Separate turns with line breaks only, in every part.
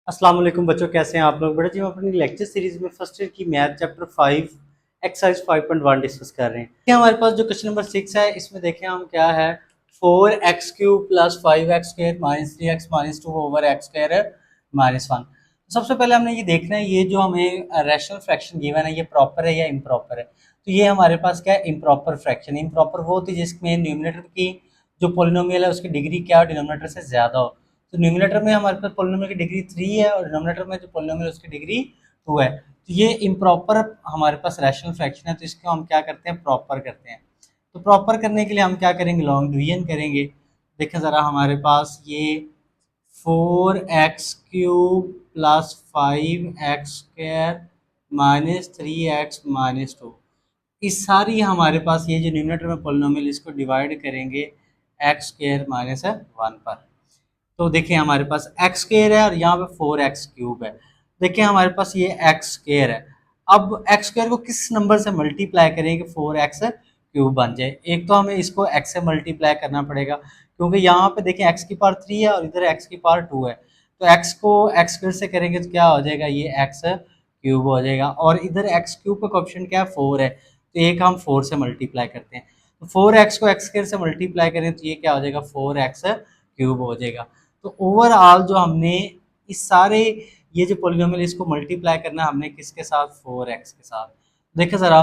अस्सलाम वालेकुम बच्चों, कैसे हैं आप लोग। बेटा जी, हम अपनी लेक्चर सीरीज में फर्स्ट ईयर की मैथ चैप्टर 5 एक्सरसाइज 5.1 डिस्कस कर रहे हैं। ये हमारे पास जो क्वेश्चन नंबर 6 है, इसमें देखें हम क्या है। 4x³ plus 5x² minus 3x minus 2 over x square minus 1। सबसे पहले हमने ये देखना है, ये जो हमें रैशनल फ्रैक्शन गिवन है ये प्रॉपर है या इम्प्रॉपर है। तो ये हमारे पास क्या है, इम्प्रॉपर फ्रैक्शन। इम्प्रॉपर वो होती है जिसमें न्यूमरेटर की जो पोलिनोमियल है उसकी डिग्री क्या हो, डिनोमिनेटर से ज्यादा हो। तो न्यूमिनेटर में हमारे पास पोलिनोमियल की डिग्री 3 है और डिनोमिनेटर में जो पोलिनोमियल उसकी डिग्री 2 है। तो ये इम्प्रॉपर हमारे पास रैशनल फ्रैक्शन है, तो इसको हम क्या करते हैं, प्रॉपर करते हैं। तो प्रॉपर करने के लिए हम क्या करेंगे, लॉन्ग डिवीजन करेंगे। देखें ज़रा, हमारे पास ये 4x³ plus 5x² minus 3x minus 2, इस सारी हमारे पास ये जो न्यूमिनेटर में पोलिनोमियल इसको डिवाइड करेंगे एक्स स्क्वायर माइनस 1 पर। तो देखिए हमारे पास एक्स स्क्वायर है और यहाँ पे 4x³ है। देखिए हमारे पास ये एक्स स्क्वायर है। अब एक्स स्क्वायर को किस नंबर से मल्टीप्लाई करें कि 4x³ बन जाए। एक तो हमें इसको x से मल्टीप्लाई करना पड़ेगा, क्योंकि यहाँ पे देखिए x की पावर 3 है और इधर x की पावर 2 है। तो x को एक्स स्क्वायर से करेंगे तो क्या हो जाएगा, ये x³ हो जाएगा। और इधर x³ का कोएफिशिएंट क्या है, 4 है। तो एक हम 4 से मल्टीप्लाई करते हैं। तो 4x को एक्स स्क्वायर से मल्टीप्लाई करें तो ये क्या हो जाएगा, 4x³ हो जाएगा। तो ओवरऑल जो हमने इस सारे ये जो पॉलिनोमियल इसको मल्टीप्लाई करना है हमने किसके साथ, 4x के साथ। देखिए ज़रा,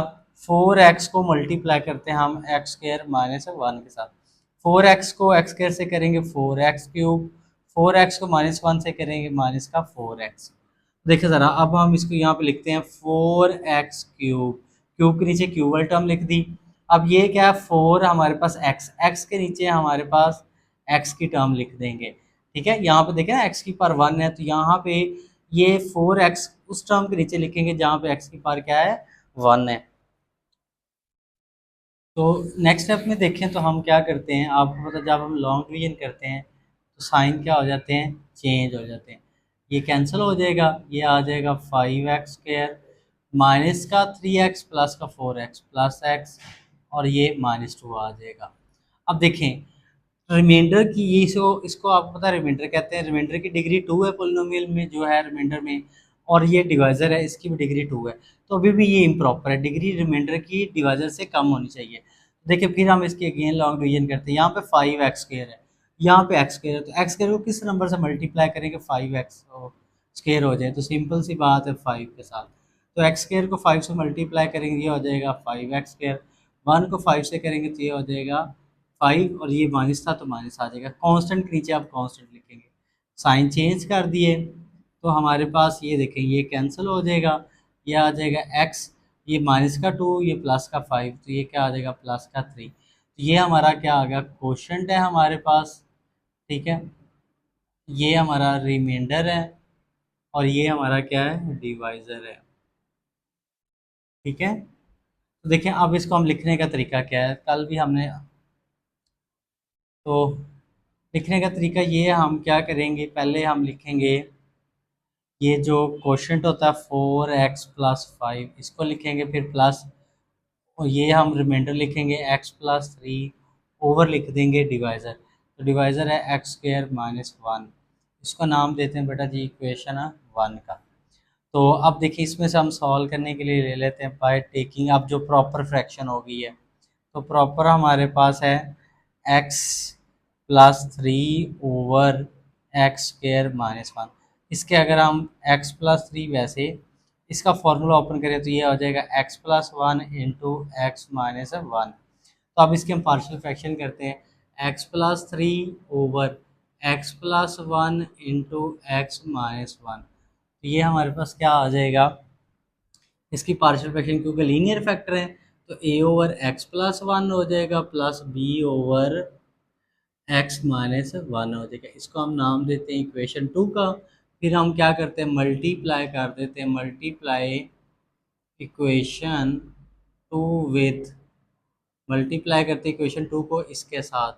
4x को मल्टीप्लाई करते हैं हम एक्स स्क्वायर माइनस 1 के साथ। 4x को एक्स स्क्वायर से करेंगे 4x³, 4x को माइनस 1 से करेंगे माइनस का 4x। देखिए ज़रा, अब हम इसको यहाँ पे लिखते हैं 4x³, क्यूब के नीचे क्यूबल टर्म लिख दी। अब ये क्या है, 4 हमारे पास x के नीचे हमारे पास x की टर्म लिख देंगे। ठीक है, यहाँ पे देखें ना x की पावर 1 है, तो यहाँ पे ये 4x उस टर्म के नीचे लिखेंगे जहाँ पे x की पावर क्या है, 1 है। तो नेक्स्ट स्टेप में देखें तो हम क्या करते हैं, आपको पता जब हम लॉन्ग डिवीजन करते हैं तो साइन क्या हो जाते हैं, चेंज हो जाते हैं। ये कैंसिल हो जाएगा, ये आ जाएगा 5x² माइनस का 3x प्लस का 4x प्लस x, और ये -2 आ जाएगा। अब देखें रिमाइंडर की, ये इसको इसको आपको पता है रिमाइंडर कहते हैं। रिमाइंडर की डिग्री 2 है पोलिनोमियल में जो है रिमाइंडर में, और ये डिवाइजर है इसकी भी डिग्री 2 है। तो अभी भी ये इम्प्रॉपर है, डिग्री रिमाइंडर की डिवाइजर से कम होनी चाहिए। देखिए फिर हम इसकी अगेन लॉन्ग डिवीजन करते हैं। यहाँ पे 5x² है, यहाँ पे x² है, तो x² को किस नंबर से मल्टीप्लाई करेंगे, 5x² हो जाए। तो सिंपल सी बात है 5 के साथ। तो x² को 5 से मल्टीप्लाई करेंगे, ये हो जाएगा 5x²। 1 को 5 से करेंगे तो ये हो जाएगा 5, और ये माइनस था तो माइनस आ जाएगा। कांस्टेंट के नीचे आप कांस्टेंट लिखेंगे, साइन चेंज कर दिए तो हमारे पास ये देखें ये कैंसिल हो जाएगा। ये आ जाएगा x, ये माइनस का 2, ये प्लस का 5, तो ये क्या आ जाएगा, प्लस का 3। तो ये हमारा क्या आ गया, क्वोशंट है हमारे पास। ठीक है, ये हमारा रिमाइंडर है और ये हमारा क्या है, डिवाइजर है। ठीक है, तो देखें अब इसको हम लिखने का तरीका क्या है, कल भी हमने, तो लिखने का तरीका ये है, हम क्या करेंगे, पहले हम लिखेंगे ये जो क्वोशंट होता है 4x प्लस 5, इसको लिखेंगे, फिर प्लस, और ये हम रिमाइंडर लिखेंगे x प्लस 3, ओवर लिख देंगे डिवाइज़र। तो डिवाइज़र है x² माइनस 1। इसको नाम देते हैं बेटा जी इक्वेशन 1 का। तो अब देखिए इसमें से हम सॉल्व करने के लिए ले लेते हैं बाय टेकिंग, अब जो प्रॉपर फ्रैक्शन हो गई है। तो प्रॉपर हमारे पास है x plus 3 over x² minus 1। इसके अगर हम x प्लस 3 वैसे इसका फॉर्मूला ओपन करें तो ये हो जाएगा x plus 1 into x minus 1। तो अब इसके हम पार्शियल फ्रैक्शन करते हैं, x plus 3 over x plus 1 into x minus 1। तो ये हमारे पास क्या आ जाएगा, इसकी पार्शियल फ्रैक्शन क्योंकि लीनियर फैक्टर है तो a ओवर एक्स प्लस 1 हो जाएगा plus b over x minus 1 हो जाएगा। इसको हम नाम देते हैं इक्वेशन 2 का। फिर हम क्या करते हैं, मल्टीप्लाई कर देते हैं, मल्टीप्लाई इक्वेशन 2 विथ, मल्टीप्लाई करते हैं इक्वेशन 2 को इसके साथ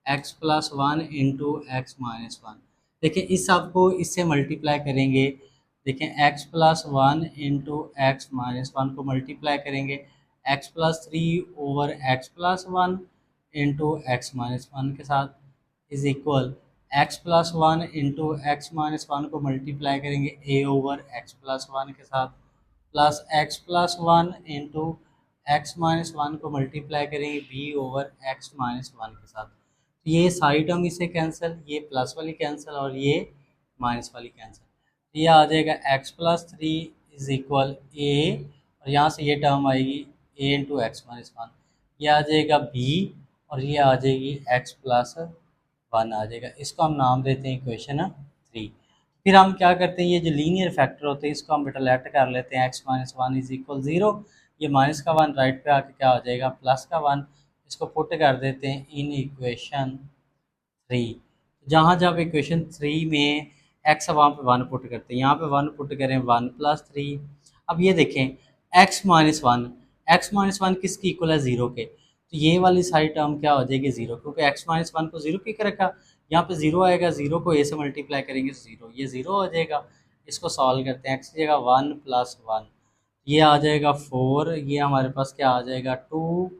x plus 1 into x minus 1। देखिए इस आपको इससे मल्टीप्लाई करेंगे, देखें x plus 1 into x minus 1 को मल्टीप्लाई करेंगे x plus 3 over X plus 1 into x minus 1 के साथ is equal x plus one into x minus one को मल्टीप्लाई करेंगे ए ओवर एक्स प्लस वन के साथ, plus x plus one into x minus one को multiply करेंगे B over x minus one के साथ। तो ये सारी टर्म इसे कैंसिल, ये प्लस वाली कैंसिल और ये माइनस वाली कैंसिल। ये आ जाएगा x plus three is equal a, और यहाँ से ये टर्म आएगी a into x minus one, ये आ जाएगा बी, और ये आ जाएगी एक्स प्लस वन आ जाएगा। इसको हम नाम देते हैं इक्वेशन थ्री। फिर हम क्या करते हैं, ये जो लीनियर फैक्टर होते हैं इसको हम बेटा लेट कर लेते हैं, x minus one is equal zero, ये माइनस का वन राइट पे आके क्या हो जाएगा प्लस का वन, इसको पुट कर देते हैं इन इक्वेशन थ्री। जहाँ जब इक्वेशन थ्री में एक्स है वहाँ पे वन पुट करते हैं, यहाँ पे वन पुट करें वन प्लस थ्री। अब ये देखें x minus one, x minus one किसकी इक्वल है ज़ीरो के, तो ये वाली सारी टर्म क्या हो जाएगी ज़ीरो, क्योंकि एक्स माइनस वन को ज़ीरो की रखा, यहाँ पे ज़ीरो आएगा, ज़ीरो को ए से मल्टीप्लाई करेंगे ज़ीरो, ये ज़ीरो हो जाएगा। इसको सॉल्व करते हैं, एक्स की जगह वन प्लस वन, ये आ जाएगा फोर, ये हमारे पास क्या आ जाएगा टू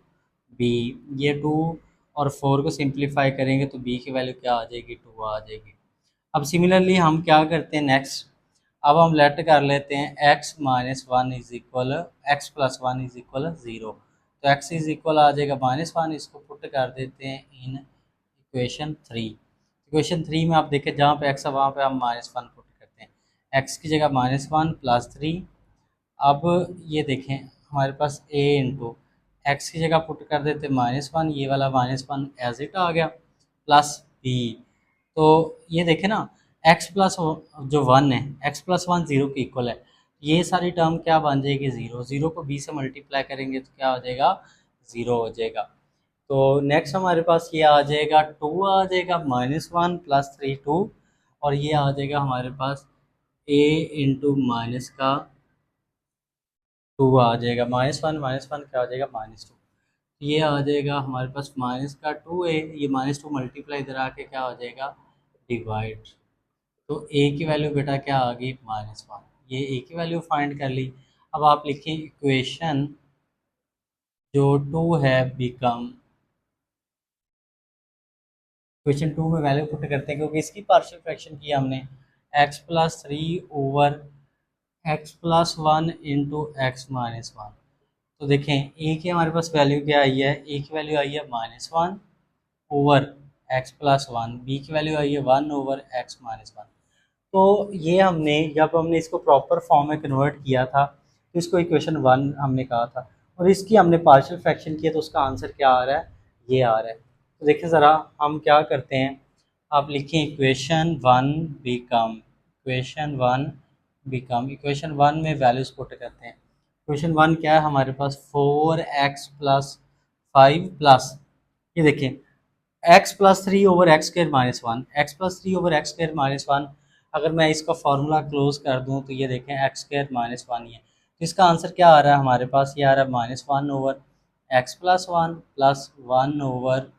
बी, ये टू और फोर को सिंप्लीफाई करेंगे तो बी की वैल्यू क्या आ जाएगी टू आ जाएगी। अब सिमिलरली हम क्या करते हैं नेक्स्ट, अब हम लेट कर लेते हैं x minus one is equal x plus one is equal zero, तो एक्स इज इक्वल आ जाएगा माइनस वन, इसको पुट कर देते हैं in equation three. Equation three में आप देखें जहाँ पे एक्स है वहाँ पे हम माइनस वन पुट करते हैं, एक्स की जगह माइनस वन प्लस थ्री। अब ये देखें हमारे पास ए इंटू एक्स की जगह पुट कर देते माइनस वन, ये वाला माइनस वन एज इट आ गया, प्लस बी। तो ये देखें ना एक्स प्लस जो वन है, एक्स प्लस वन ज़ीरो के इक्वल है, ये सारी टर्म क्या बन जाएगी ज़ीरो, ज़ीरो को बी से मल्टीप्लाई करेंगे तो क्या हो जाएगा ज़ीरो हो जाएगा। तो नेक्स्ट हमारे पास ये आ जाएगा टू आ जाएगा minus one plus three two, और ये आ जाएगा हमारे पास ए इंटू माइनस का टू आ जाएगा, माइनस वन क्या आ जाएगा माइनस टू, ये आ जाएगा हमारे पास माइनस का टू ए, ये माइनस टू मल्टीप्लाई इधर आके क्या हो जाएगा डिवाइड। तो ए की वैल्यू बेटा क्या आ गई माइनस वन, ये ए की वैल्यू फाइंड कर ली। अब आप लिखें इक्वेशन जो टू है बिकम, इक्वेशन टू में वैल्यू पुट करते हैं क्योंकि इसकी पार्शियल फ्रैक्शन किया हमने, x plus three over X plus one into x minus one. तो देखें ए की हमारे पास वैल्यू क्या आई है, ए की वैल्यू आई है minus one over X plus one, B की वैल्यू आई है one over x minus one. तो ये हमने जब हमने इसको प्रॉपर फॉर्म में कन्वर्ट किया था तो इसको इक्वेशन वन हमने कहा था, और इसकी हमने पार्शियल फ्रैक्शन किया तो उसका आंसर क्या आ रहा है, ये आ रहा है। तो देखिए ज़रा हम क्या करते हैं, आप लिखें equation one become, equation one become, equation one में वैल्यूज पुट करते हैं। इक्वेशन वन क्या है हमारे पास four x plus five plus, ये देखें x plus three over x square minus one, x plus three over x square minus one. अगर मैं इसका फार्मूला क्लोज कर दूं तो ये देखें एक्स स्क्र माइनस वन ही है, तो इसका आंसर क्या आ रहा है हमारे पास, ये आ रहा है minus one over X plus one over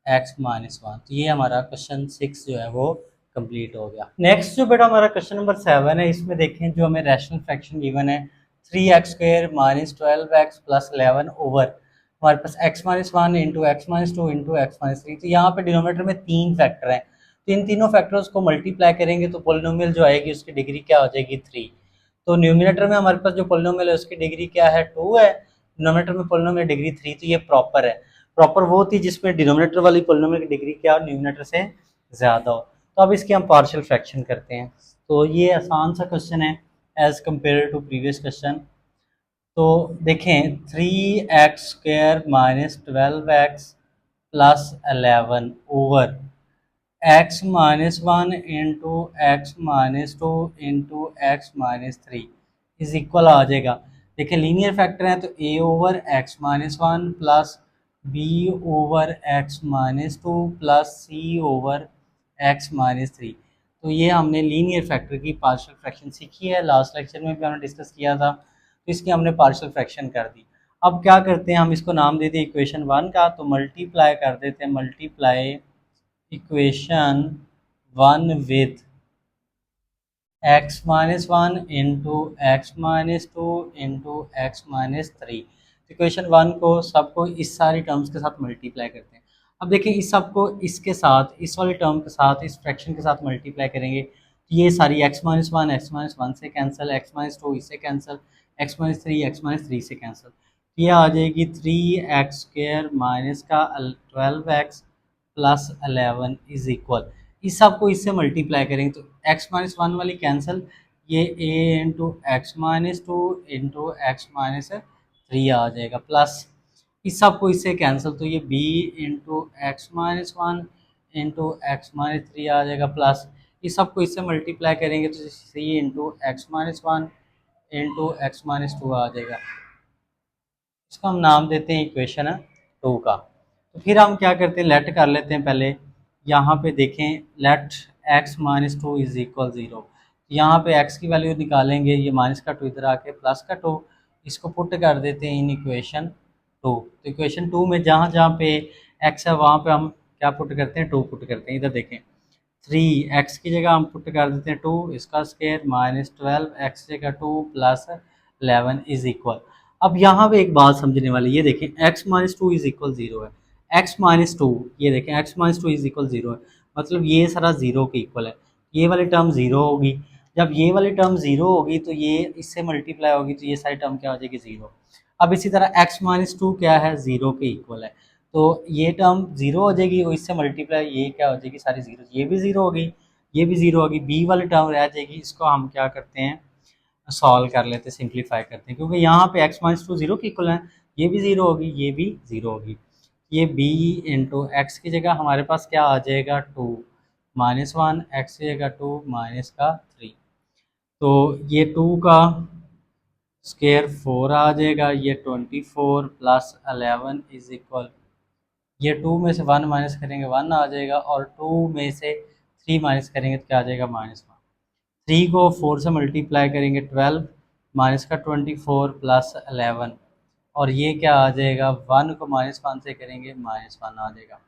x minus one. तो ये हमारा क्वेश्चन सिक्स जो है वो कंप्लीट हो गया। नेक्स्ट जो बेटा हमारा क्वेश्चन नंबर सेवन है, इसमें देखें जो हमें रैशनल फ्रैक्शन गिवन है three x square minus twelve x plus 11 over हमारे पास x minus one into x minus two into x minus three. तो यहाँ पे डिनोमिनेटर में तीन फैक्टर हैं, तो इन तीनों फैक्टर्स को मल्टीप्लाई करेंगे तो पोलिनोमियल जो आएगी उसकी डिग्री क्या हो जाएगी थ्री। तो न्यूमिनेटर में हमारे पास जो पोलिनोमियल है उसकी डिग्री क्या है टू है, डिनोमिनेटर में पोलिनोमियल डिग्री थ्री, तो ये प्रॉपर है। प्रॉपर वो थी जिसमें डिनोमिनेटर वाली पोलिनोमियल की डिग्री क्या न्यूमिनेटर से ज़्यादा हो। तो अब इसके हम पार्शियल फ्रैक्शन करते हैं, तो ये आसान सा क्वेश्चन है as compare to previous question. तो देखें three x square minus twelve x plus 11 over x minus one into x minus two into x minus three is equal आ जाएगा। देखिए लीनियर फैक्टर है तो a over x minus one plus b over x minus two plus c over x minus three. तो ये हमने linear factor की partial fraction सीखी है, लास्ट लेक्चर में भी हमने डिस्कस किया था, तो इसकी हमने पार्शियल फ्रैक्शन कर दी। अब क्या करते हैं हम इसको नाम देते हैं इक्वेशन वन का, तो मल्टीप्लाई कर देते हैं, multiply equation one with x minus one into x minus two into x minus three. Equation one को सबको इस सारी टर्म्स के साथ मल्टीप्लाई करते हैं। अब देखिए इस सब को इसके साथ, इस वाले टर्म के साथ, इस फ्रैक्शन के साथ मल्टीप्लाई करेंगे तो ये सारी x-1 से कैंसिल, x-2 इससे कैंसिल, x-3 से कैंसिल, ये आ जाएगी 3x² माइनस का 12x प्लस 11 इज इक्वल, इस सब को इससे मल्टीप्लाई करेंगे तो x-1 वाली कैंसिल, ये a into x-2 into x-3 आ जाएगा, प्लस इस सब को इससे कैंसिल तो ये b into x-1 into x-3 आ जाएगा, प्लस इस सब को इससे मल्टीप्लाई करेंगे तो c into x-1 into x-2 आ जाएगा। इसको हम नाम देते हैं इक्वेशन 2 का। तो फिर हम क्या करते हैं, लेट कर लेते हैं पहले। यहाँ पे देखें लेट x-2 इज इक्वल 0, यहाँ पे x की वैल्यू निकालेंगे, ये माइनस का 2 इधर आके प्लस का 2, इसको पुट कर देते हैं इन इक्वेशन 2। तो इक्वेशन 2 में जहाँ जहाँ पे x है वहाँ पे हम क्या पुट करते हैं, 2 पुट करते हैं। इधर देखें 3x की जगह हम पुट कर देते हैं 2, इसका स्क्वायर माइनस 12x की जगह 2 प्लस 11 इज इक्वल। अब यहाँ पे एक बात समझने वाली, ये देखें x-2 इज इक्वल 0 है, x-2, ये देखें x-2 इज इक्वल 0 है, मतलब ये सारा 0 के इक्वल है, ये वाली टर्म 0 होगी, जब ये वाली टर्म 0 होगी तो ये इससे मल्टीप्लाई होगी तो ये सारी टर्म क्या हो जाएगी 0। अब इसी तरह x-2 क्या है, 0 के इक्वल है, तो ये टर्म 0 हो जाएगी और इससे मल्टीप्लाई ये क्या हो जाएगी सारी 0, ये भी 0 होगी, ये भी 0 होगी, बी वाली टर्म रह जाएगी, इसको हम क्या करते हैं सॉल्व कर लेते हैं, सिंप्लीफाई करते हैं, क्योंकि यहाँ पे x-2 0 की इक्वल है, ये भी 0 होगी, ये भी 0 होगी, ये b इंटू एक्स की जगह हमारे पास क्या आ जाएगा 2 -1, x की जगह 2 माइनस का 3, तो ये 2 का स्क्वायर 4 आ जाएगा, ये 24 प्लस 11 इज इक्वल, ये 2 में से 1 माइनस करेंगे 1 आ जाएगा, और 2 में से 3 माइनस करेंगे तो क्या आ जाएगा -1। 3 को 4 से मल्टीप्लाई करेंगे 12 माइनस का 24 प्लस 11, और ये क्या आ जाएगा 1 को -1 से करेंगे -1 आ जाएगा।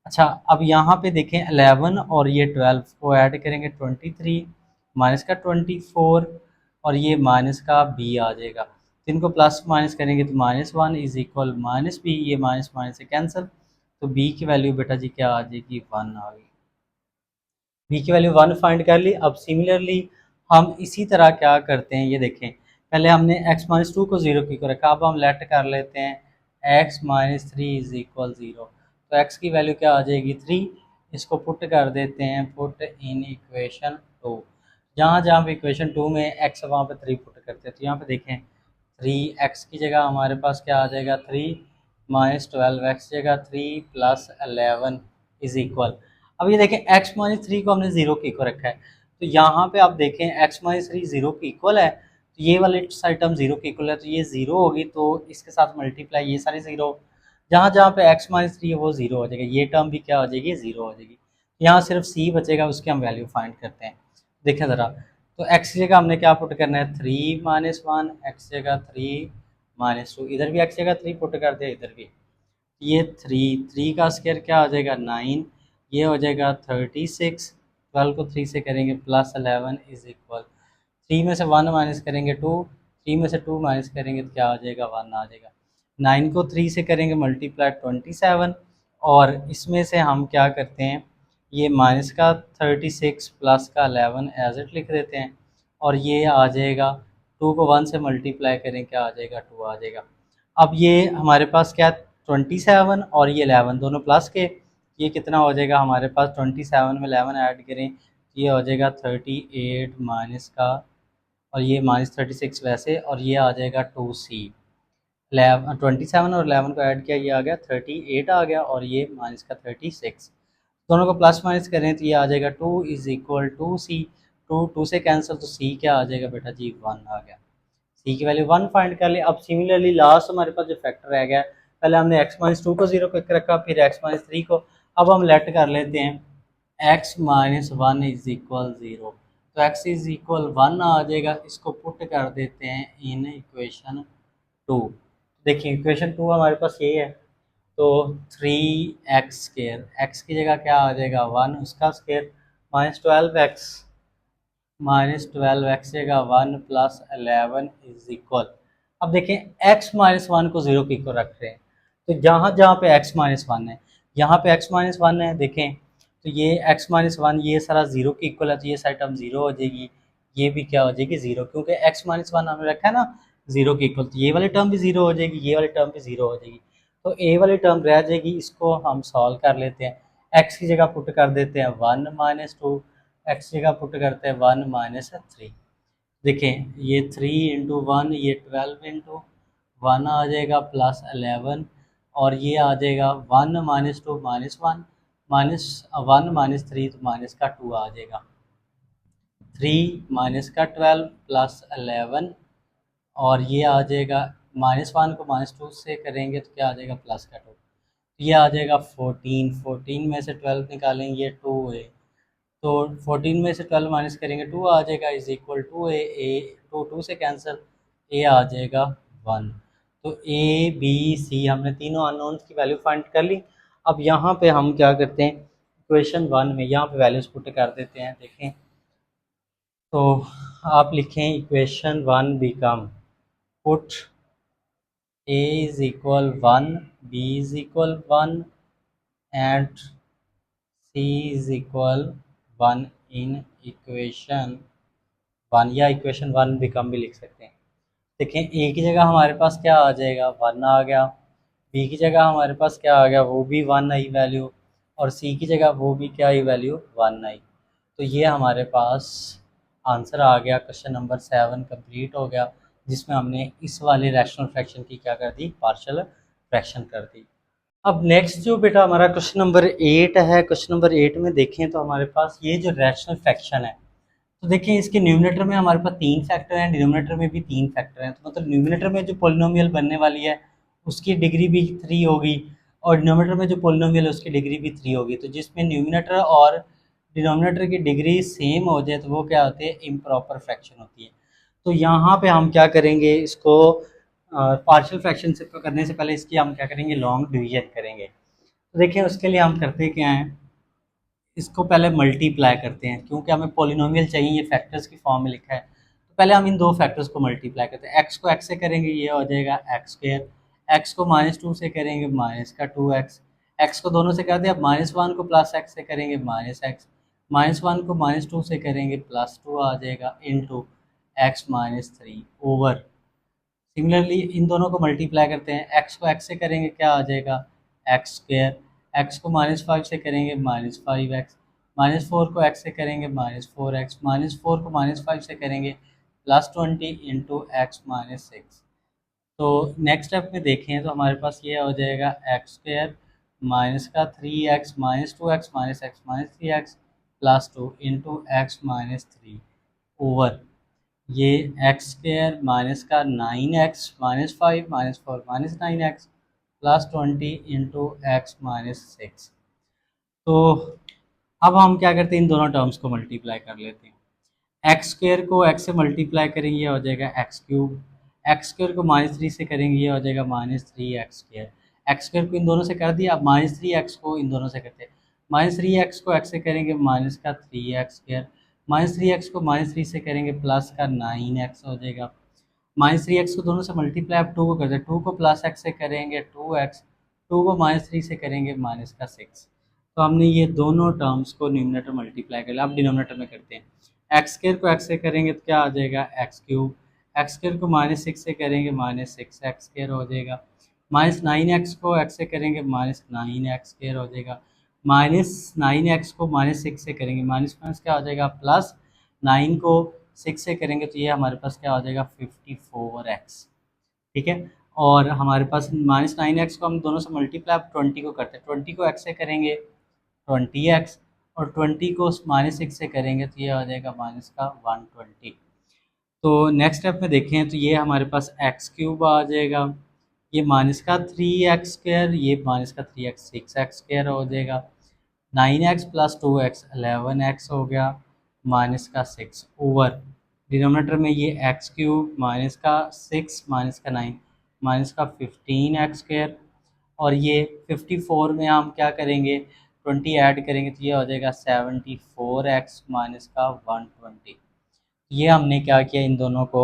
अच्छा अब यहाँ पे देखें 11 और ये 12 को ऐड करेंगे 23 माइनस का 24, और ये माइनस का b आ जाएगा, तो इनको प्लस माइनस करेंगे तो -1 इज इक्वल -b, ये माइनस माइनस से कैंसिल, तो b की वैल्यू बेटा जी क्या आ जाएगी 1 आ गई, b की वैल्यू 1 फाइंड कर ली। अब सिमिलरली हम इसी तरह क्या करते हैं, ये देखें पहले हमने x-2 को 0 की को रखा, अब हम लेट कर लेते हैं x-3 इज इक्वल 0, तो x की वैल्यू क्या आ जाएगी 3, इसको पुट कर देते हैं, पुट इन इक्वेशन 2, जहाँ जहाँ पे इक्वेशन 2 में x वहाँ पे 3 पुट करते हैं, तो यहाँ पे देखें 3x की जगह हमारे पास क्या आ जाएगा 3 माइनस 12x की जगह 3 प्लस 11 इज इक्वल। अब ये देखें x-3 को हमने 0 के इक्वल रखा है, तो यहाँ पे आप देखें x-3 0 के इक्वल है, तो ये वाली सारी टर्म 0 के इक्वल है, तो ये 0 होगी, तो इसके साथ मल्टीप्लाई ये सारी 0, जहाँ जहाँ पे x-3 है वो 0 हो जाएगा, ये टर्म भी क्या हो जाएगी 0 हो जाएगी, यहाँ सिर्फ c बचेगा, उसकी हम वैल्यू फाइंड करते हैं। देखें ज़रा, तो x की जगह हमने क्या पुट करना है 3 -1, x जगह 3 -2, इधर भी x जगह 3 पुट कर दिया, इधर भी ये 3 का स्क्वायर क्या हो जाएगा 9, ये हो जाएगा 36, 12 को 3 से करेंगे प्लस 11 इज इक्वल, 3 में से 1 माइनस करेंगे 2, 3 में से 2 माइनस करेंगे तो क्या आ जाएगा 1 आ जाएगा, 9 को 3 से करेंगे मल्टीप्लाई 27, और इसमें से हम क्या करते हैं ये माइनस का 36 प्लस का 11 एज इट लिख देते हैं, और ये आ जाएगा 2 को 1 से मल्टीप्लाई करें क्या आ जाएगा 2 आ जाएगा। अब ये हमारे पास क्या 27 और ये 11 दोनों प्लस के, ये कितना हो जाएगा हमारे पास 27 में 11 ऐड करें, ये हो जाएगा 38 माइनस का, और ये -36 वैसे, और ये आ जाएगा 2c, 27 और 11 को ऐड किया, ये आ गया 38 आ गया, और ये माइनस का 36, दोनों को प्लस माइनस करें तो ये आ जाएगा 2 इज इक्वल टू सी, 2 से कैंसिल, तो c क्या आ जाएगा बेटा जी 1 आ गया, c की वैल्यू 1 फाइंड कर ली। अब सिमिलरली लास्ट हमारे पास जो फैक्टर रह गया, पहले हमने x-2 को 0 पे रखा, फिर x-3 को, अब हम लेट कर लेते हैं x-1 इज इक्वल 0, तो x इज इक्वल 1 आ जाएगा, इसको पुट कर देते हैं इन इक्वेशन 2। देखिए इक्वेशन 2 हमारे पास ये है, तो 3x² x की जगह क्या आ जाएगा 1, उसका स्क्वायर -12x जगह 1 प्लस 11 इज इक्वल। अब देखें x-1 को 0 की को रख रहे हैं, तो जहाँ जहाँ पे x-1 है यहाँ पे x माइनस वन है, देखें तो ये x माइनस वन ये सारा ज़ीरो के इक्वल है, तो ये सारी टर्म ज़ीरो हो जाएगी, ये भी क्या हो जाएगी ज़ीरो, क्योंकि x माइनस वन हमने रखा है ना ज़ीरो के इक्वल, तो ये वाली टर्म भी ज़ीरो हो जाएगी, ये वाली टर्म भी ज़ीरो हो जाएगी, तो ए वाली टर्म रह जाएगी। इसको हम सॉल्व कर लेते हैं, x की जगह पुट कर देते हैं वन माइनस टू, एक्स की जगह पुट करते हैं वन माइनस थ्री। देखें ये थ्री इंटू वन, ये 12 इंटू 1 आ जाएगा प्लस 11, और ये आ जाएगा one minus two minus one, minus one minus three तो माइनस का टू आ जाएगा, थ्री माइनस का 12 प्लस 11, और ये आ जाएगा माइनस वन को माइनस टू से करेंगे तो क्या आ जाएगा प्लस का टू, ये आ जाएगा 14, 14 में से 12 निकालेंगे ये टू है, तो 14 में से 12 माइनस करेंगे टू आ जाएगा, is equal to A two two से कैंसिल, ए आ जाएगा वन। तो ए बी सी हमने तीनों अननोन्स की वैल्यू फाइंड कर ली। अब यहाँ पे हम क्या करते हैं, इक्वेशन वन में यहाँ पे वैल्यूज पुट कर देते हैं। देखें तो आप लिखें equation one become put A is equal one, B is equal one and C is equal one in equation one, या इक्वेशन वन बिकम भी लिख सकते हैं। देखें ए की जगह हमारे पास क्या आ जाएगा वन आ गया, बी की जगह हमारे पास क्या आ गया वो भी वन आई वैल्यू, और सी की जगह वो भी क्या आई वैल्यू वन आई। तो ये हमारे पास आंसर आ गया, क्वेश्चन नंबर 7 कंप्लीट हो गया, जिसमें हमने इस वाले रैशनल फ्रैक्शन की क्या कर दी, पार्शियल फ्रैक्शन कर दी। अब नेक्स्ट जो बेटा हमारा क्वेश्चन नंबर 8 है, क्वेश्चन नंबर 8 में देखें तो हमारे पास ये जो रैशनल फ्रैक्शन है, तो देखिए इसके न्यूमिनेटर में हमारे पास 3 फैक्टर हैं, डिनोमिनेटर में भी 3 फैक्टर हैं, तो मतलब न्यूमिनेटर में जो पोलिनोमियल बनने वाली है उसकी डिग्री भी 3 होगी, और डिनोमिनेटर में जो पोलिनोमियल है उसकी डिग्री भी 3 होगी। तो जिसमें न्यूमिनेटर और डिनोमिनेटर की डिग्री सेम हो जाए तो वो क्या होती है, इम्प्रॉपर फ्रैक्शन होती है। तो यहाँ पे हम क्या करेंगे, इसको पार्शियल फ्रैक्शन से करने से पहले इसकी हम क्या करेंगे, लॉन्ग डिवीजन करेंगे। तो देखिए उसके लिए हम करते क्या हैं, इसको पहले मल्टीप्लाई करते हैं, क्योंकि हमें पोलिनोमियल चाहिए, ये फैक्टर्स की फॉर्म में लिखा है, तो पहले हम इन दो फैक्टर्स को मल्टीप्लाई करते हैं। एक्स को एक्स से करेंगे ये हो जाएगा एक्स स्क्वायर, एक्स को माइनस टू से करेंगे माइनस का टू एक्स, एक्स को दोनों से कर दिया, माइनस वन को प्लस एक्स से करेंगे माइनस एक्स, माइनस वन को माइनस टू से करेंगे प्लस टू आ जाएगा into x minus three over. Similarly in दोनों को मल्टीप्लाई करते हैं, एक्स को एक्स से करेंगे क्या आ जाएगा एक्स स्क्वायर, एक्स को माइनस फाइव से करेंगे minus five x, minus four को एक्स से करेंगे minus four x, minus four को माइनस फाइव से करेंगे plus 20 into x minus six. तो नेक्स्ट स्टेप में देखें तो हमारे पास ये हो जाएगा एक्स स्क्वायर माइनस का three x minus to x minus three x plus two into x minus three over ये एक्स स्क्वायर माइनस का nine x minus five minus four minus nine x plus 20 into x minus six. तो अब हम क्या करते हैं, इन दोनों terms को मल्टीप्लाई कर लेते हैं। एक्स स्क्वायर को एक्स से मल्टीप्लाई करेंगे ये हो जाएगा एक्स क्यूब, एक्स स्क्वायर को माइनस थ्री से करेंगे ये हो जाएगा minus three x square, x square को इन दोनों से कर दिया, अब माइनस थ्री एक्स को इन दोनों से करते हैं, माइनस थ्री एक्स को एक्स से करेंगे माइनस का three x square, minus three x को माइनस थ्री से करेंगे प्लस का नाइन एक्स हो जाएगा, माइनस थ्री एक्स को दोनों से मल्टीप्लाई अब टू को करते हैं, टू को प्लस एक्स से करेंगे टू एक्स, टू को माइनस थ्री से करेंगे माइनस का सिक्स। तो हमने ये दोनों टर्म्स को न्यूमिनेटर मल्टीप्लाई कर लिया, अब डिनोमिनेटर में करते हैं। एक्स स्क्वायर को एक्स से करेंगे तो क्या आ जाएगा एक्स क्यूब, एक्स स्क्वायर को माइनस सिक्स से करेंगे माइनस सिक्स एक्स स्क्वायर हो जाएगा, माइनस नाइन एक्स को एक्स से करेंगे माइनस नाइन एक्स स्क्वायर हो जाएगा, माइनस नाइन एक्स को माइनस सिक्स से करेंगे माइनस माइनस क्या हो जाएगा प्लस नाइन को सिक्स से करेंगे तो ये हमारे पास क्या हो जाएगा 54x। ठीक है, और हमारे पास माइनस नाइन एक्स को हम दोनों से मल्टीप्लाई अब 20 को करते हैं, 20 को एक्स से करेंगे 20x, और 20 को माइनस सिक्स से करेंगे तो ये आ जाएगा माइनस का 120। तो नेक्स्ट स्टेप में देखें तो ये हमारे पास एक्स क्यूब आ जाएगा, ये माइनस का थ्री एक्स स्क्वायर, ये माइनस का three x six x square हो जाएगा, nine x plus two x 11x हो गया, माइनस का सिक्स ओवर डिनोमिनेटर में ये एक्स क्यूब माइनस का सिक्स माइनस का नाइन माइनस का 15x स्क्वायर, और ये 54 में हम क्या करेंगे 20 ऐड करेंगे तो ये हो जाएगा 74x माइनस का 120। ये हमने क्या किया, इन दोनों को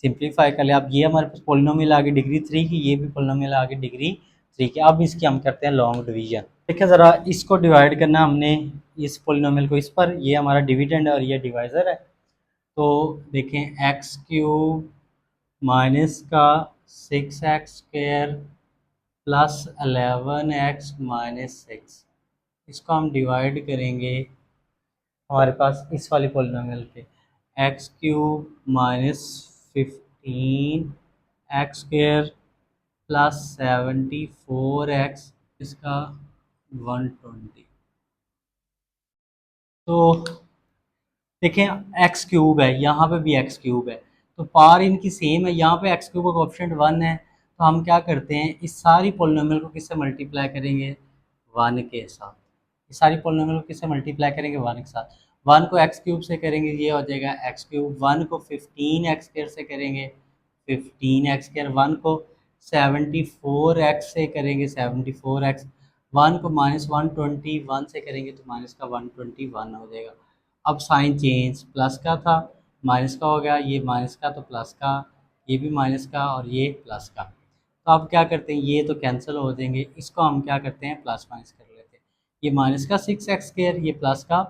सिंप्लीफाई कर लिया। अब ये हमारे पास पोलिनोमियल आ गई डिग्री थ्री की, ये भी पोलिनोमियल आ गई डिग्री ठीक है, अब इसकी हम करते हैं लॉन्ग डिवीजन। देखिए ज़रा, इसको डिवाइड करना हमने इस पोलिनोमियल को इस पर, ये हमारा डिविडेंड है और ये डिवाइज़र है। तो देखें, एक्स क्यूब माइनस का 6x² प्लस 11x माइनस 6, इसको हम डिवाइड करेंगे हमारे पास इस वाली पोलिनोमियल पे, x cube minus 15x² plus 74x इसका 120। तो देखें, एक्स क्यूब है, यहाँ पे भी एक्स क्यूब है, तो पार इनकी सेम है। यहाँ पे एक्स क्यूब का कोएफिशिएंट 1 है, तो हम क्या करते हैं, इस सारी पोलिनोमियल को किससे मल्टीप्लाई करेंगे, 1 के साथ। इस सारी पोलिनोमियल को किससे मल्टीप्लाई करेंगे, 1 के साथ। 1 को एक्स क्यूब से करेंगे, ये हो जाएगा एक्स क्यूब। 1 को 15x² से करेंगे, 15x²। 1 को 74x से करेंगे, 74x। 1 को -121 से करेंगे तो माइनस का 121 हो जाएगा। अब साइन चेंज, प्लस का था माइनस का हो गया, ये माइनस का तो प्लस का, ये भी माइनस का और ये प्लस का। तो अब क्या करते हैं, ये तो कैंसिल हो जाएंगे, इसको हम क्या करते हैं, प्लस माइनस कर लेते हैं। ये माइनस का 6x², ये प्लस का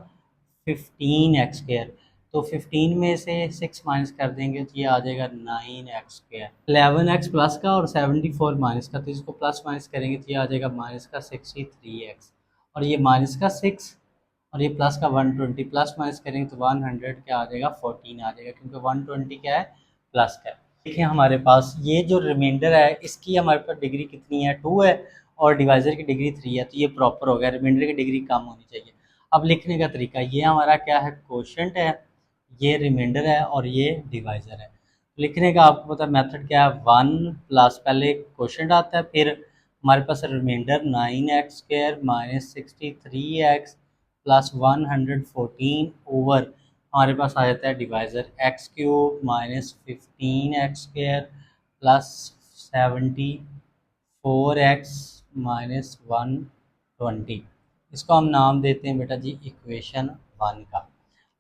15x²। तो 15 में से 6 माइनस कर देंगे तो ये आ जाएगा 9x²। 11x प्लस का और 74 माइनस का, तो इसको प्लस माइनस करेंगे तो ये आ जाएगा माइनस का 63x। और ये माइनस का 6 और ये प्लस का 120, प्लस माइनस करेंगे तो 100 क्या आ जाएगा, 14 आ जाएगा, क्योंकि 120 क्या है, प्लस का है। देखिए हमारे पास ये जो रिमाइंडर है, इसकी हमारे पास डिग्री कितनी है, 2 है, और डिवाइज़र की डिग्री 3 है, तो ये प्रॉपर हो गया। रिमाइंडर की डिग्री कम होनी चाहिए। अब लिखने का तरीका, ये हमारा क्या है, कोशेंट है, ये रिमाइंडर है और ये डिवाइज़र है। लिखने का आपको पता मेथड क्या है, 1 प्लस, पहले कोशेंट आता है, फिर हमारे पास remainder 9x² minus 63x plus 114 over हमारे पास आ जाता है divisor, x cube minus 15x² plus 74x minus 120। इसको हम नाम देते हैं बेटा जी इक्वेशन 1 का।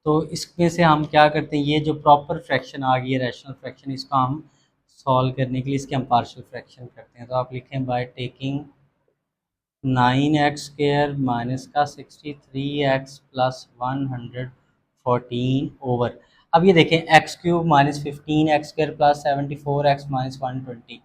तो इसमें से हम क्या करते हैं, ये जो प्रॉपर फ्रैक्शन आ गई है, रैशनल फ्रैक्शन, इसको हम सॉल्व करने के लिए इसके हम पार्शियल फ्रैक्शन करते हैं। तो आप लिखें, बाय टेकिंग 9x² माइनस का 63x प्लस 114 ओवर। अब ये देखें, x cube minus 15x² plus 74x minus 120,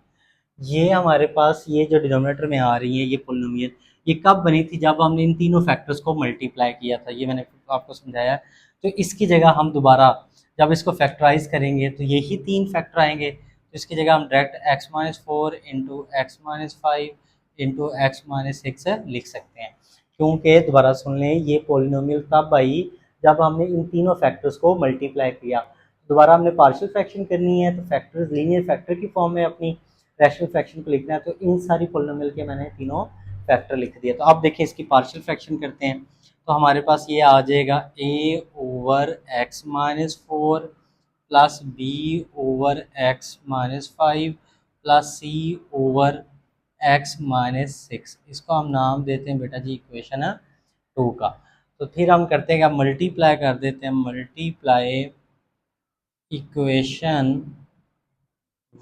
ये हमारे पास ये जो डिनोमिनेटर में आ रही है ये पोलिनोमियल, ये कब बनी थी, जब हमने इन तीनों फैक्टर्स को मल्टीप्लाई किया था, ये मैंने आपको समझाया। तो इसकी जगह हम दोबारा जब इसको फैक्टराइज करेंगे तो यही 3 फैक्टर आएंगे, तो इसकी जगह हम direct x-4 into x-5 into x-6 लिख सकते हैं। क्योंकि दोबारा सुन लें, ये पोलिनोमियल तब आई जब हमने इन तीनों फैक्टर्स को मल्टीप्लाई किया। दोबारा हमने पार्शियल फ्रैक्शन करनी है, तो फैक्टर्स लीनियर फैक्टर की फॉर्म में अपनी रैशनल फ्रैक्शन को लिखना है, तो इन सारी पोलिनोमियल के मैंने तीनों फैक्टर लिख दिया। तो अब देखिए इसकी पार्शियल फ्रैक्शन करते हैं, तो हमारे पास ये आ जाएगा a over x-4 plus b over x-5 plus c over x-6। इसको हम नाम देते हैं बेटा जी इक्वेशन 2 का। तो फिर हम करते हैं, मल्टीप्लाई कर देते हैं, मल्टीप्लाई इक्वेशन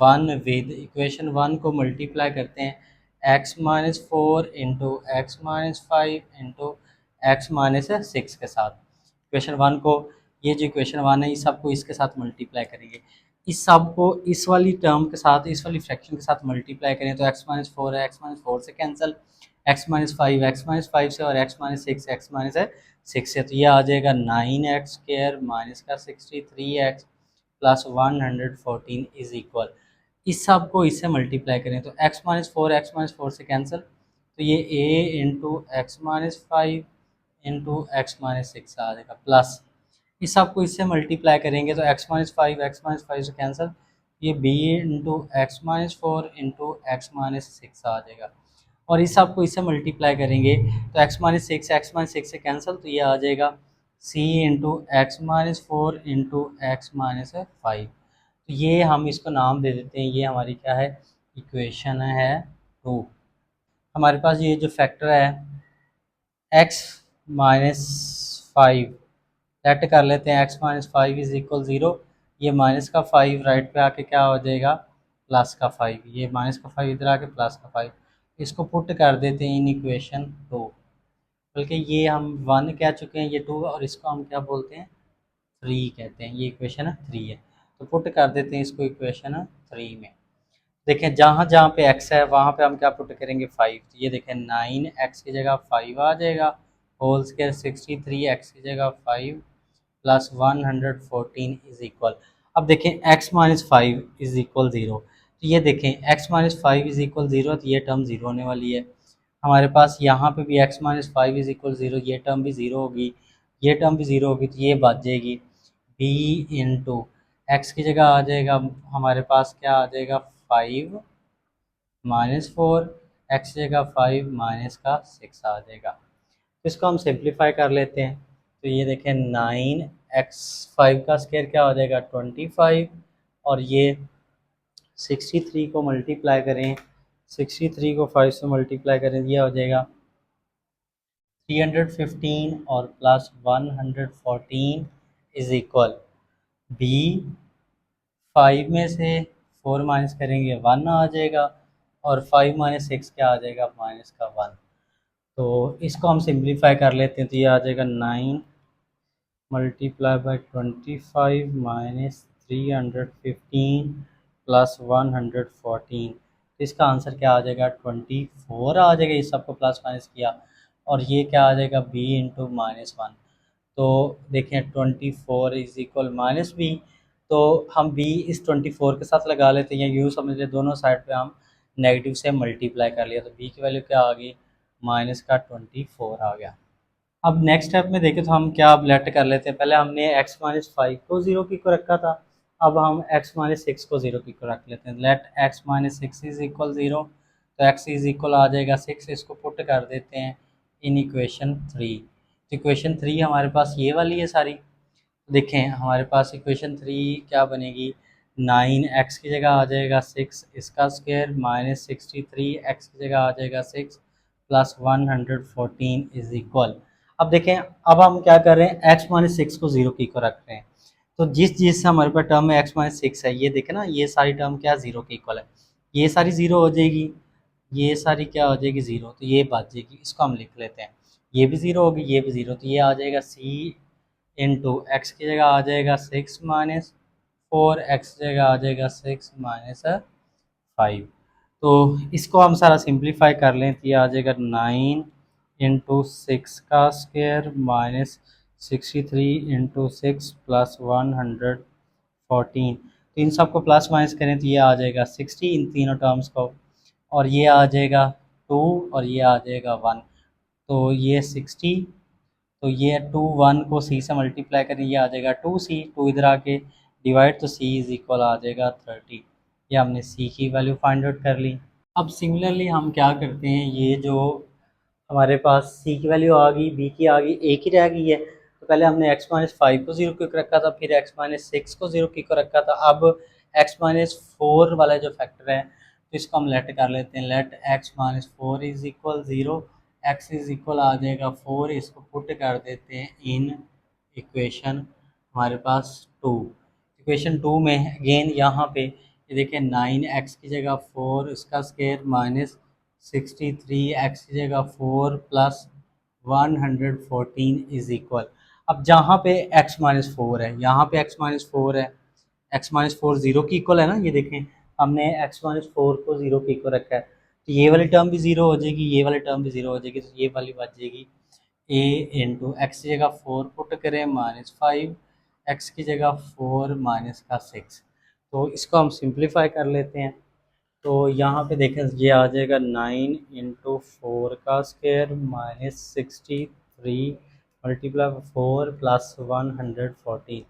1 विद इक्वेशन 1 को मल्टीप्लाई करते हैं x-4 into x-5 into x-6 के साथ। इक्वेशन 1 को, ये जो इक्वेशन 1 है, इस सबको इसके साथ मल्टीप्लाई करेंगे। इस सब को इस वाली टर्म के साथ, इस वाली फ्रैक्शन के साथ मल्टीप्लाई करें तो x-4 है, x-4 से कैंसिल, x-5 से और x-6 से, तो ये आ जाएगा 9x² माइनस का 63x प्लस 114 इज इक्वल, इस सब को इससे मल्टीप्लाई करें तो x-4 से कैंसिल, तो ये a into x-5 into x-6 आ जाएगा, प्लस इस सब को इससे मल्टीप्लाई करेंगे तो x-5 से कैंसिल, ये b into x-4 into x-6 आ जाएगा। और इस सब को इससे मल्टीप्लाई करेंगे तो x-6 से कैंसिल, तो ये आ जाएगा c into x-4 into x-5। तो ये हम इसको नाम दे देते हैं, ये हमारी क्या है, इक्वेशन है 2। हमारे पास ये जो फैक्टर है x-5, लेट कर लेते हैं x-5 इज इक्वल 0, ये माइनस का 5 राइट पे आके क्या हो जाएगा, प्लस का 5, ये माइनस का 5 इधर आके प्लस का 5, इसको पुट कर देते हैं इन इक्वेशन 2, बल्कि ये हम 1 कह चुके हैं, ये 2, और इसको हम क्या बोलते हैं, 3 कहते हैं। ये इक्वेशन 3 है, तो पुट कर देते हैं इसको इक्वेशन 3 में। देखें जहाँ जहाँ पे x है वहाँ पे हम क्या पुट करेंगे, 5। तो ये देखें 9x की जगह 5 आ जाएगा, होल स्क्वायर 63x की जगह 5 प्लस 114 इज इक्वल। अब देखें x माइनस 5 इज इक्वल 0, तो ये देखें x माइनस 5 इज इक्वल 0, तो ये टर्म 0 होने वाली है। हमारे पास यहाँ पे भी x माइनस 5 इज इक्वल 0, ये टर्म भी 0 होगी, ये टर्म भी 0 होगी, तो ये बच जाएगी b इंटू एक्स की जगह आ जाएगा हमारे पास क्या आ जाएगा, 5 माइनस 4, एक्स की जगह 5 माइनस का 6 आ जाएगा। तो इसको हम सिंप्लीफाई कर लेते हैं, तो ये देखें 9x 5 का स्क्वायर क्या हो जाएगा 25, और ये 63 को मल्टीप्लाई करें, 63 को 5 से मल्टीप्लाई करें, ये हो जाएगा 315 और प्लस 114 इज इक्वल बी। 5 में से 4 माइनस करेंगे 1 आ जाएगा, और 5 माइनस 6 क्या आ जाएगा, माइनस का 1। तो इसको हम सिंप्लीफाई कर लेते हैं, तो ये आ जाएगा 9 मल्टीप्लाई बाई 25 माइनस 315 प्लस 114, तो इसका आंसर क्या आ जाएगा 24 आ जाएगा। ये सबको प्लस माइनस किया, और ये क्या आ जाएगा b इंटू -1। तो देखें 24 इज इक्वल माइनस बी, तो हम b इस 24 के साथ लगा लेते हैं, या यूँ समझ ले दोनों साइड पे हम नेगेटिव से मल्टीप्लाई कर लिया, तो b की वैल्यू क्या आ गई, माइनस का 24 आ गया। अब नेक्स्ट स्टेप में देखें तो हम क्या अब लेट कर लेते हैं, पहले हमने x माइनस 5 को 0 की को रखा था, अब हम x माइनस 6 को 0 की को रख लेते हैं। Let x minus 6 is equal 0, तो x इज इक्वल आ जाएगा 6, इसको पुट कर देते हैं इन इक्वेशन 3। तो इक्वेशन 3 हमारे पास ये वाली है सारी। देखें हमारे पास इक्वेशन 3 क्या बनेगी, 9x की जगह आ जाएगा 6 इसका स्क्वायर माइनस 63 x की जगह आ जाएगा 6 प्लस 114 इज इक्वल। अब देखें, अब हम क्या कर रहे हैं, x माइनस 6 को 0 की को रख रहे हैं, तो जिस जिस हमारे पास टर्म में x माइनस 6 है, ये देखें ना, ये सारी टर्म क्या 0 के इक्वल है, ये सारी 0 हो जाएगी, ये सारी क्या हो जाएगी 0, तो ये बच जाएगी, इसको हम लिख लेते हैं, ये भी 0 होगी, ये भी 0, तो ये आ जाएगा c इंटू एक्स की जगह आ जाएगा 6 माइनस 4, एक्स की जगह आ जाएगा 6 माइनस 5। तो इसको हम सारा सिंप्लीफाई कर लें, तो ये आ जाएगा 9 इंटू 6 का स्क्वायर माइनस 63 इंटू 6 प्लस 114। तो इन सबको प्लस माइनस करें तो ये आ जाएगा 60 इन तीनों टर्म्स को, और ये आ जाएगा 2, और ये आ जाएगा 1, तो ये 60, तो ये 2 1 को c से मल्टीप्लाई करें, ये आ जाएगा 2c, 2 इधर आके डिवाइड, तो c इज इक्वल आ जाएगा 30। ये हमने c की वैल्यू फाइंड आउट कर ली। अब सिमिलरली हम क्या करते हैं, ये जो हमारे पास c की वैल्यू आ गई, b की आ गई, a की रह गई है, तो पहले हमने x माइनस 5 को 0 क्यों रखा था, फिर x माइनस 6 को 0 क्यों रखा था, अब x माइनस 4 वाला जो फैक्टर है, तो इसको हम लेट कर लेते हैं, let x minus 4 is equal 0, x is equal आ जाएगा 4, इसको पुट कर देते हैं इन इक्वेशन हमारे पास 2। इक्वेशन 2 में अगेन यहाँ पे ये देखिए 9x की जगह 4 इसका स्क्वायर माइनस 63x की जगह 4 प्लस 114 इज इक्वल। अब जहाँ पे x माइनस 4 है, यहाँ पे x माइनस 4 है, x माइनस 4 जीरो की इक्वल है ना, ये देखें हमने x माइनस 4 को 0 की इक्वल रखा है, तो ये वाली टर्म भी 0 हो जाएगी, ये वाली टर्म भी 0 हो जाएगी, तो ये वाली बच जाएगी a इंटू एक्स की जगह 4 पुट करें -5, एक्स की जगह 4 माइनस का 6। तो इसको हम सिंप्लीफाई कर लेते हैं, तो यहाँ पे देखें ये आ जाएगा 9 इंटू 4 का स्क्वायर माइनस 63 मल्टीप्लाई 4 प्लस 114,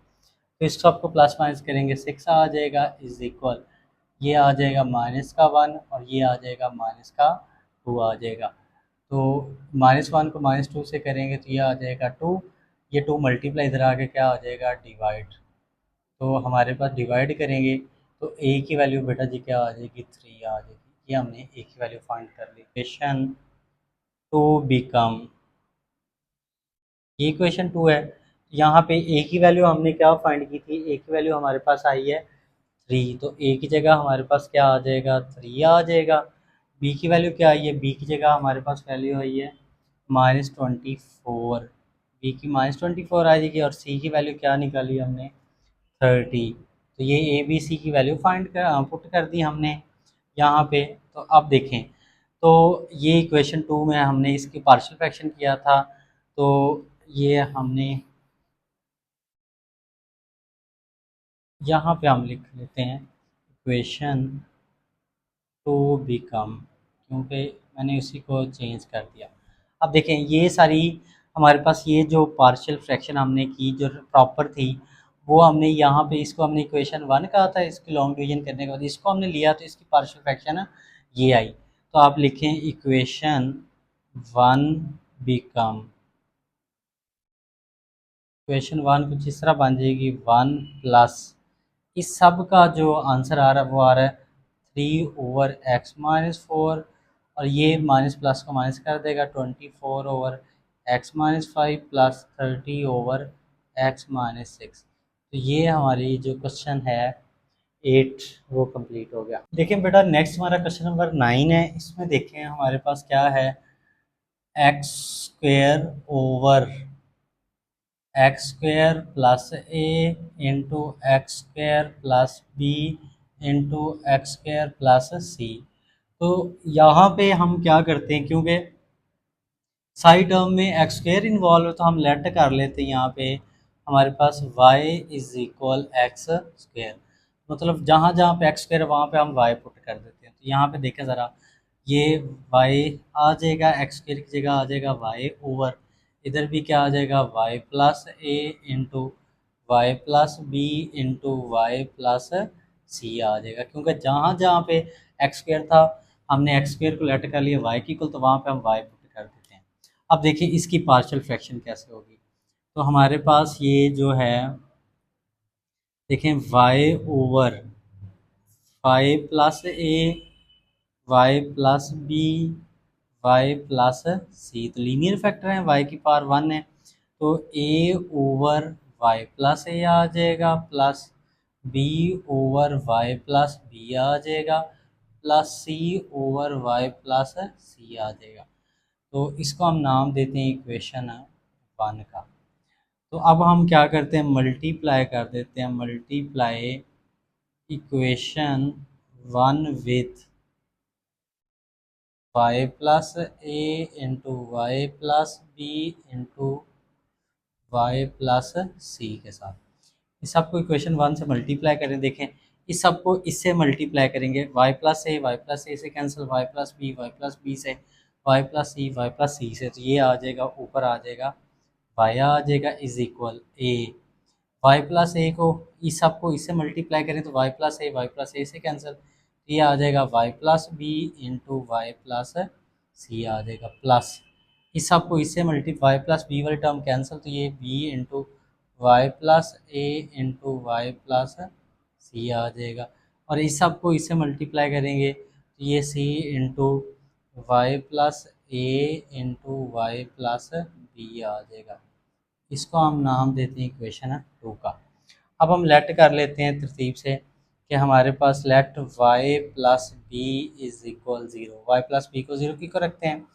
तो इस सबको प्लस माइनस करेंगे 6 आ जाएगा इज इक्वल, ये आ जाएगा माइनस का 1, और ये आ जाएगा माइनस का 2 आ जाएगा। तो -1 को -2 से करेंगे तो ये आ जाएगा 2, ये 2 मल्टीप्लाई इधर आके क्या आ जाएगा डिवाइड, तो हमारे पास डिवाइड करेंगे तो a की वैल्यू बेटा जी क्या आ जाएगी 3 आ जाएगी। ये हमने a की वैल्यू फाइंड कर ली। इक्वेशन 2 बिकम, ये इक्वेशन 2 है, यहाँ पे a की वैल्यू हमने क्या फाइंड की थी, a की वैल्यू हमारे पास आई है 3, तो a की जगह हमारे पास क्या आ जाएगा 3 आ जाएगा। बी की वैल्यू क्या आई है, बी की जगह हमारे पास वैल्यू आई है -24, बी की -24 आ जाएगी, और सी की वैल्यू क्या निकाली हमने 30। तो ये ए बी सी की वैल्यू फाइंड कर पुट कर दी हमने यहाँ पे। तो अब देखें, तो ये इक्वेशन 2 में हमने इसकी पार्शियल फ्रैक्शन किया था, तो ये हमने यहाँ पे हम लिख लेते हैं इक्वेशन टू बिकम, क्योंकि मैंने उसी को चेंज कर दिया। अब देखें ये सारी हमारे पास ये जो पार्शियल फ्रैक्शन हमने की जो प्रॉपर थी, वो हमने यहाँ पे इसको हमने इक्वेशन 1 कहा था, इसकी लॉन्ग डिवीजन करने के बाद इसको हमने लिया तो इसकी पार्शियल फ्रैक्शन ये आई। तो आप लिखें इक्वेशन 1 बिकम, इक्वेशन 1 कुछ इस तरह बन जाएगी 1 प्लस, इस सब का जो आंसर आ रहा है वो आ रहा है 3/x-4, और ये माइनस प्लस को माइनस कर देगा 24/x-5 प्लस 30/x-6। तो ये हमारी जो क्वेश्चन है 8 वो कंप्लीट हो गया। देखिए बेटा नेक्स्ट हमारा क्वेश्चन नंबर 9 है। इसमें देखें हमारे पास क्या है, x square over x square plus a into x square plus b into x square plus c. तो यहाँ पे हम क्या करते हैं, क्योंकि साइड टर्म में एक्स स्क्वेयर इन्वॉल्व है तो हम लेट कर लेते हैं यहाँ पे हमारे पास y is equal x square, मतलब जहाँ जहाँ पे एक्स स्क्वेयर है वहाँ पे हम y पुट कर देते हैं। तो यहाँ पे देखें ज़रा, ये y आ जाएगा, एक्स स्क्वेयर की जगह आ जाएगा y ओवर, इधर भी क्या आ जाएगा y plus a into y plus b into y plus c आ जाएगा, क्योंकि जहाँ जहाँ पे एक्स स्क्वेयर था हमने एक्स स्क्वेयर को लेट कर लिया y की इक्वल, तो वहाँ पे हम y पुट कर देते हैं। अब देखिए इसकी पार्शियल फ्रैक्शन कैसे होगी। तो हमारे पास ये जो है देखें y ओवर वाई प्लस ए y plus b y plus c, तो लीनियर फैक्टर है, y की पावर 1 है, तो a over y plus a आ जाएगा plus b over y plus b आ जाएगा plus c over y plus c आ जाएगा। तो इसको हम नाम देते हैं इक्वेशन 1 का। तो अब हम क्या करते हैं, मल्टीप्लाई कर देते हैं, multiply equation 1 with y plus a into y plus b into y plus c के साथ। इस सबको इक्वेशन 1 से मल्टीप्लाई करें, देखें इस सबको इससे मल्टीप्लाई करेंगे, वाई प्लस ए से कैंसिल, वाई प्लस बी से, वाई प्लस सी से, तो ये आ जाएगा ऊपर आ जाएगा वाई आ जाएगा is equal a, y plus a को इस सबको इससे मल्टीप्लाई करें तो वाई प्लस ए से कैंसिल, तो ये आ जाएगा Y plus b into y plus c आ जाएगा प्लस, इस सबको इससे मल्टीप्लाई प्लस बी वाली टर्म कैंसिल, तो ये b into y plus a into y plus c आ जाएगा, और इस सबको इससे मल्टीप्लाई करेंगे तो ये c into y plus a into y plus b आ जाएगा। इसको हम नाम देते हैं इक्वेशन 2 का। अब हम लेट कर लेते हैं तरतीब से कि हमारे पास let y plus B is equal 0, y plus b को 0 की को रखते हैं,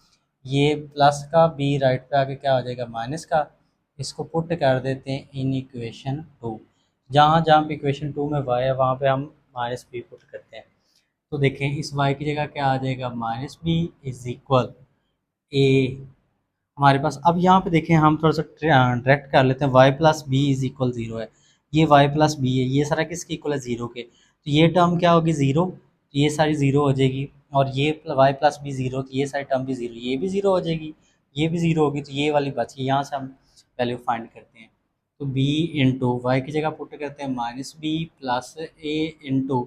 ये प्लस का b राइट पे आके क्या आ जाएगा माइनस का, इसको पुट कर देते हैं इन इक्वेशन 2, जहाँ जहाँ पे इक्वेशन 2 में y है वहाँ पे हम माइनस बी पुट करते हैं। तो देखें इस y की जगह क्या आ जाएगा माइनस बी इज इक्वल ए, हमारे पास अब यहाँ पे देखें हम थोड़ा सा डायरेक्ट कर लेते हैं, y plus B is equal 0 है, ये y प्लस बी है, ये सारा किसके इक्वल है 0 के, तो ये टर्म क्या होगी 0, तो ये सारी 0 हो जाएगी, और ये y प्लस बी 0, तो ये सारी टर्म भी 0, ये भी 0 हो जाएगी, ये भी 0 होगी, तो ये वाली बची, यहाँ से हम वैल्यू फाइंड करते हैं। तो b इंटू वाई की जगह पुट करते हैं minus B plus a into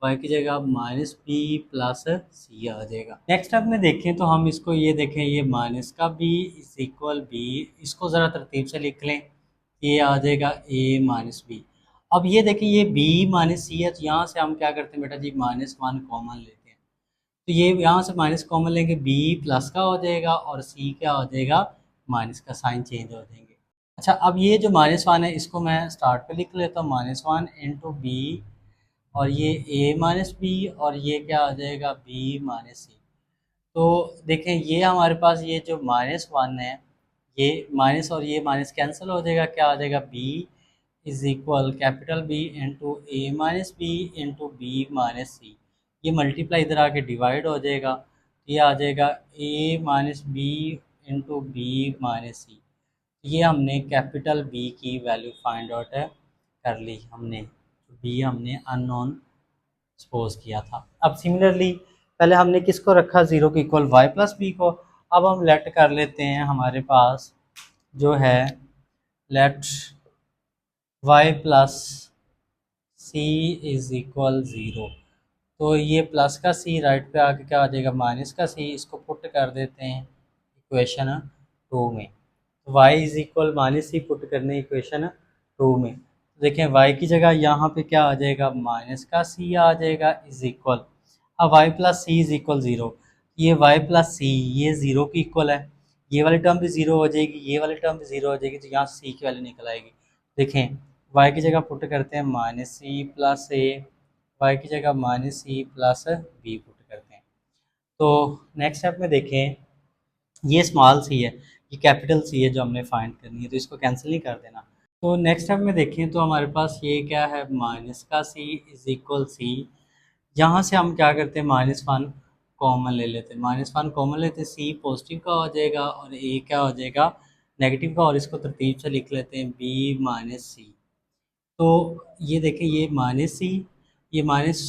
Y की जगह माइनस बी प्लस सी आ जाएगा। नेक्स्ट स्टेप में देखें तो हम इसको ये देखें, ये माइनस का बी इज इक्वल बी, इसको ज़रा तरतीब से लिख लें, ये आ जाएगा ए माइनस बी। अब ये देखें ये बी माइनस सी है, तो यहाँ से हम क्या करते हैं बेटा जी -1 कॉमन लेते हैं, तो ये यहाँ से माइनस कॉमन लेंगे, बी प्लस का हो जाएगा और सी क्या हो जाएगा माइनस का, साइन चेंज हो जाएंगे। अच्छा अब ये जो -1 है इसको मैं स्टार्ट पे लिख लेता हूँ, -1 इंटू बी, और ये a माइनस बी, और ये क्या आ जाएगा b माइनस सी। तो देखें ये हमारे पास ये जो -1 है, ये माइनस और ये माइनस कैंसिल हो जाएगा, क्या आ जाएगा b is equal capital B into a minus B into B minus सी। ये मल्टीप्लाई इधर आके डिवाइड हो जाएगा, ये आ जाएगा a minus B into B minus सी। ये हमने कैपिटल बी की वैल्यू फाइंड आउट कर ली, हमने बी हमने अननोन सपोज किया था। अब सिमिलरली पहले हमने किसको रखा, ज़ीरो के इक्वल वाई प्लस बी को। अब हम लेट कर लेते हैं हमारे पास जो है let Y plus C is equal zero. तो ये प्लस का सी राइट पे आके क्या आ जाएगा माइनस का सी, इसको पुट कर देते हैं इक्वेशन 2 में। तो y is equal minus C put करने इक्वेशन 2 में। तो देखें y की जगह यहाँ पे क्या आ जाएगा माइनस का सी आ जाएगा इज इक्वल। अब y plus C is equal zero, ये y प्लस सी ये ज़ीरो की इक्वल है, ये वाली टर्म भी ज़ीरो हो जाएगी, ये वाली टर्म भी ज़ीरो हो जाएगी, तो यहाँ से सी की वैल्यू निकल आएगी। देखें y की जगह पुट करते हैं माइनस सी प्लस ए, वाई की जगह minus C plus B put करते हैं। तो नेक्स्ट स्टेप में देखें ये स्मॉल सी है, ये कैपिटल सी है जो हमने फाइंड करनी है, तो इसको कैंसिल नहीं कर देना। तो नेक्स्ट स्टेप में देखें तो हमारे पास ये क्या है माइनस का सी इज इक्वल सी। यहाँ से हम क्या करते हैं -1 कॉमन ले लेते हैं, -1 कॉमन लेते हैं, सी पॉजिटिव का हो जाएगा और ए क्या हो जाएगा नेगेटिव का, और इसको तरतीब से लिख लेते हैं बी माइनस सी। तो ये देखें ये माइनस सी, ये माइनस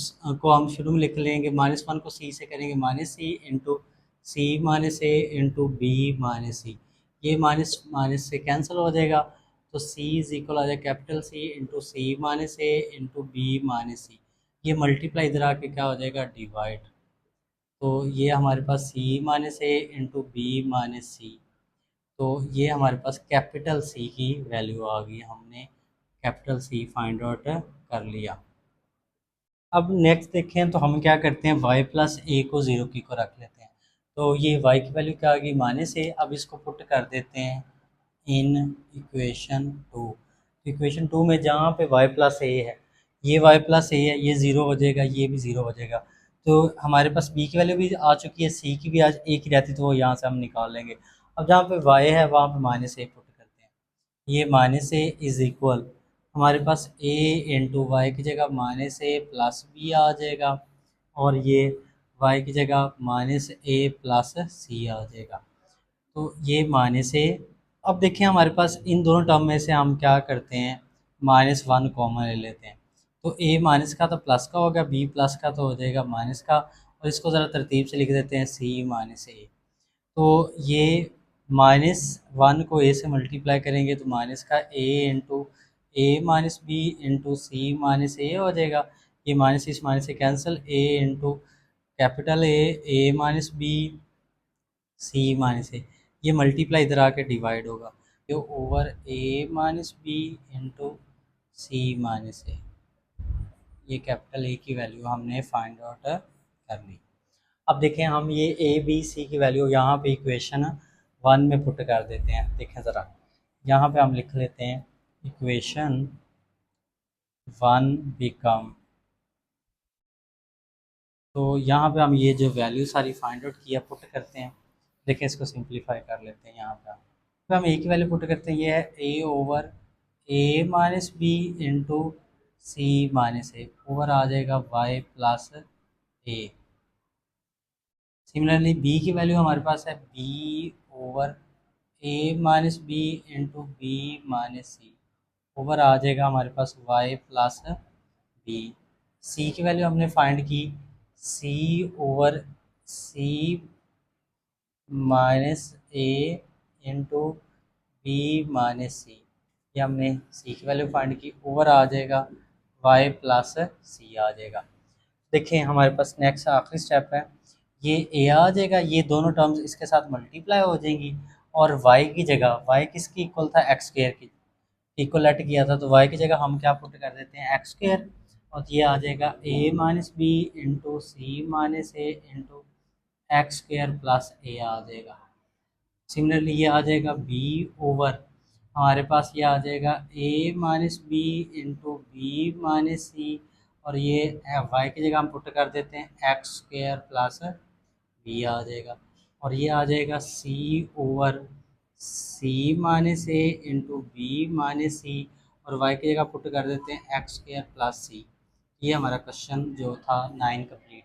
को हम शुरू में लिख लेंगे, -1 को सी से करेंगे माइनस सी इंटू सी माइनस ए इंटू बी माइनस सी। ये माइनस माइनस से कैंसिल हो जाएगा, तो सी इज इक्वल आ जाएगा कैपिटल सी इंटू सी माइनस ए इंटू बी माइनस सी। ये मल्टीप्लाई इधर आके क्या हो जाएगा डिवाइड। तो ये हमारे पास सी माइनस ए इंटू बी माइनस सी। तो ये हमारे पास कैपिटल सी की वैल्यू आ गई, हमने कैपिटल सी फाइंड आउट कर लिया। अब नेक्स्ट देखें तो हम क्या करते हैं y प्लस ए को ज़ीरो की को रख लेते हैं। तो ये y की वैल्यू क्या आ गई माइनस ए, अब इसको पुट कर देते हैं इन इक्वेशन 2। इक्वेशन 2 में जहाँ पे y प्लस ए है, ये y प्लस ए है, ये ज़ीरो हो जाएगा, ये भी ज़ीरो हो जाएगा। तो हमारे पास b की वैल्यू भी आ चुकी है, c की भी आज ए की रहती तो वो यहाँ से हम निकाल लेंगे। अब जहाँ पे y है वहाँ पे माइनस ए पुट करते हैं, ये माइनस ए इज इक्वल हमारे पास ए इंटू वाई की जगह माइनस ए प्लस बी आ जाएगा, और ये वाई की जगह माइनस ए प्लस सी आ जाएगा। तो ये माइनस ए, अब देखिए हमारे पास इन दोनों टर्म में से हम क्या करते हैं -1 कॉमन ले लेते हैं। तो ए माइनस का तो प्लस का होगा, बी प्लस का तो हो जाएगा माइनस का, और इसको ज़रा तरतीब से लिख देते हैं सी माइनस ए। तो ये -1 को ए से मल्टीप्लाई करेंगे तो माइनस का a into a minus B into C minus a हो जाएगा। ये माइनस इस माइनस से cancel, a into capital A minus b c minus a, ये मल्टीप्लाई इधर आके डिवाइड होगा, ये over A minus B into C minus a. ये कैपिटल ए की वैल्यू हमने फाइंड आउट कर ली। अब देखें हम ये ए बी सी की वैल्यू यहाँ पे इक्वेशन 1 में पुट कर देते हैं। देखें ज़रा यहाँ पे हम लिख लेते हैं इक्वेशन 1 बिकम, तो यहाँ पे हम ये जो वैल्यू सारी फाइंड आउट किया पुट करते हैं। देखें इसको सिंप्लीफाई कर लेते हैं, यहाँ पे हम ए की वैल्यू पुट करते हैं, ये है A over A minus B into C minus A, over आ जाएगा Y plus A. Similarly B की वैल्यू हमारे पास है बी ओवर ए minus B into B minus C, over आ जाएगा हमारे पास वाई प्लस बी। सी की वैल्यू हमने फाइंड की सी ओवर सी माइनस ए इंटू बी माइनस सी, ये हमने सी की वैल्यू फाइंड की, ओवर आ जाएगा वाई प्लस सी आ जाएगा। देखें हमारे पास नेक्स्ट आखिरी स्टेप है, ये ए आ जाएगा, ये दोनों टर्म्स इसके साथ मल्टीप्लाई हो जाएंगी, और y की जगह y किसकी इक्वल था एक्स स्क्वायर की, इक्वलेट किया था, तो y की जगह हम क्या पुट कर देते हैं एक्स स्क्वायर, और ये आ जाएगा a minus B into C minus A into x square plus a आ जाएगा। सिमिलरली ये आ जाएगा b ओवर हमारे पास ये आ जाएगा a minus B into B minus c, और ये y की जगह हम पुट कर देते हैं एक्स स्क्वायर प्लस बी आ जाएगा। और ये आ जाएगा सी ओवर सी माइनस ए इंटू बी माइनस सी, और वाई की जगह पुट कर देते हैं एक्स स्क्र प्लस सी। ये हमारा क्वेश्चन जो था 9 कंप्लीट।